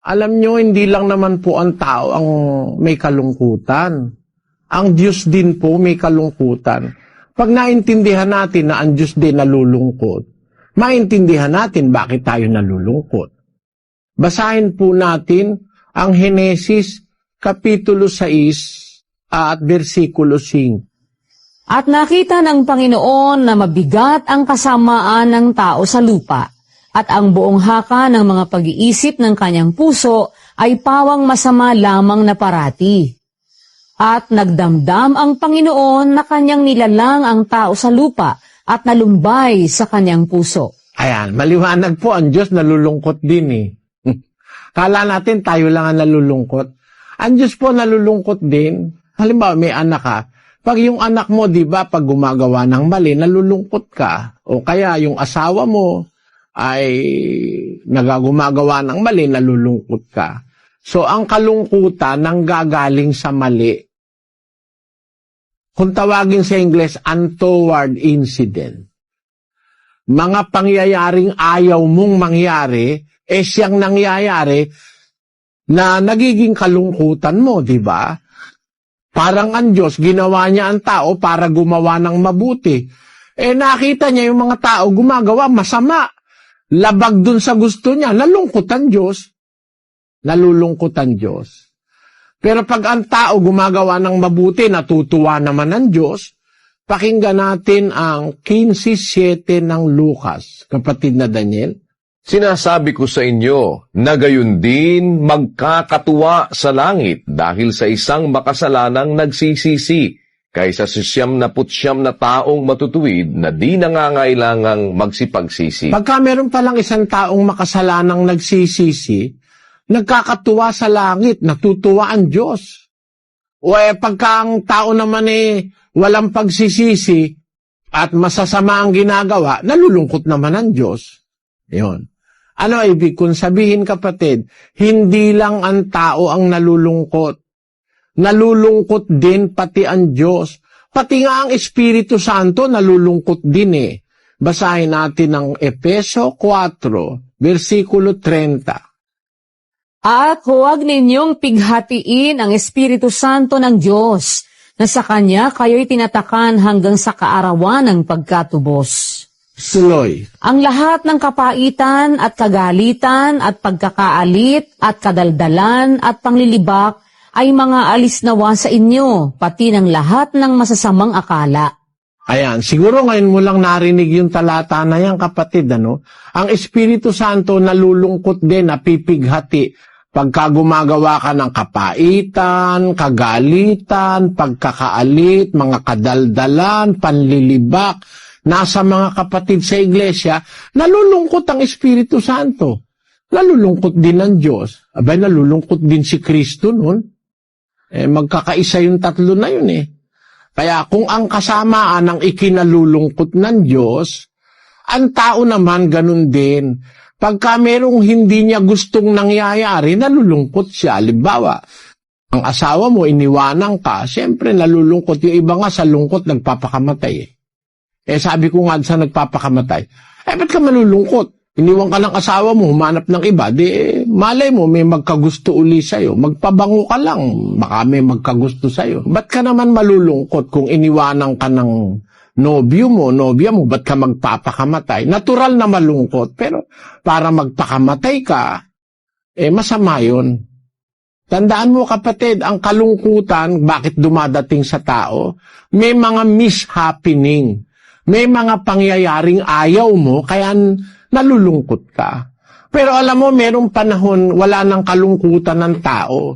Alam nyo, hindi lang naman po ang tao ang may kalungkutan. Ang Diyos din po may kalungkutan. Pag naintindihan natin na ang Diyos din nalulungkot, maintindihan natin bakit tayo nalulungkot. Basahin po natin ang Henesis Kapitulo 6 at versikulo 5. At nakita ng Panginoon na mabigat ang kasamaan ng tao sa lupa, at ang buong haka ng mga pag-iisip ng kanyang puso ay pawang masama lamang na parati. At nagdamdam ang Panginoon na kanyang nilalang ang tao sa lupa at nalumbay sa kanyang puso. Ayan, maliwanag po ang Diyos nalulungkot din eh. Kala natin tayo lang ang nalulungkot. Ang Diyos po nalulungkot din. Halimbawa, may anak ka. Pag yung anak mo, di ba, pag gumagawa ng mali, nalulungkot ka. O kaya yung asawa mo ay nagagumagawa ng mali, nalulungkot ka. So, ang kalungkutan nanggagaling sa mali. Kung tawagin sa English, untoward incident. Mga pangyayaring ayaw mong mangyari, siyang nangyayari na nagiging kalungkutan mo, di ba? Parang ang Diyos, ginawa niya ang tao para gumawa ng mabuti. Nakita niya yung mga tao gumagawa masama. Labag dun sa gusto niya, nalulungkot ang Diyos. Nalulungkot ang Diyos. Pero pag ang tao gumagawa ng mabuti, natutuwa naman ang Diyos. Pakinggan natin ang 15:7 ng Lucas, kapatid na Daniel. Sinasabi ko sa inyo, na gayon din magkakatuwa sa langit dahil sa isang makasalanang nagsisisi, kaysa sa 99 na taong matutuwid na di nangangailangang magsipagsisi. Pagka meron palang isang taong makasalanang nagsisisi, nagkakatuwa sa langit, natutuwa ang Diyos. O pagka ang tao naman walang pagsisisi at masasama ang ginagawa, nalulungkot naman ang Diyos. Yun. Ano ibig kong sabihin, kapatid? Hindi lang ang tao ang nalulungkot. Nalulungkot din pati ang Diyos. Pati nga ang Espiritu Santo nalulungkot din Basahin natin ang Efeso 4, versikulo 30. At huwag ninyong pighatiin ang Espiritu Santo ng Diyos, na sa Kanya kayo'y tinatakan hanggang sa kaarawan ng pagkatubos. Suloy. Ang lahat ng kapaitan at kagalitan at pagkakaalit at kadaldalan at panglilibak ay mga alis nawa sa inyo, pati ng lahat ng masasamang akala. Ayan, siguro ngayon mo lang narinig yung talata na yan, kapatid, ano? Ang Espiritu Santo nalulungkot din, napipighati, pagka gumagawa ka ng kapaitan, kagalitan, pagkakaalit, mga kadaldalan, panlilibak, nasa mga kapatid sa iglesia, nalulungkot ang Espiritu Santo. Nalulungkot din ang Diyos. Abay, nalulungkot din si Kristo nun. Magkakaisa yung tatlo na yun Kaya kung ang kasamaan ang ikinalulungkot ng Diyos, ang tao naman ganun din. Pagka merong hindi niya gustong nangyayari, nalulungkot siya. Halimbawa, ang asawa mo, iniwanan ka, siyempre nalulungkot. Yung iba nga sa lungkot, nagpapakamatay sabi ko nga sa nagpapakamatay, ba't ka malulungkot? Iniwan ka ng asawa mo, humanap ng iba, malay mo, may magkagusto uli sa'yo. Magpabango ka lang, baka may magkagusto sa'yo. Ba't ka naman malulungkot kung iniwanan ka ng nobya mo, ba't ka magpapakamatay? Natural na malungkot, pero para magpakamatay ka, masama yun. Tandaan mo, kapatid, ang kalungkutan, bakit dumadating sa tao? May mga mishappening. May mga pangyayaring ayaw mo, kaya nalulungkot ka. Pero alam mo, merong panahon, wala nang kalungkutan ng tao.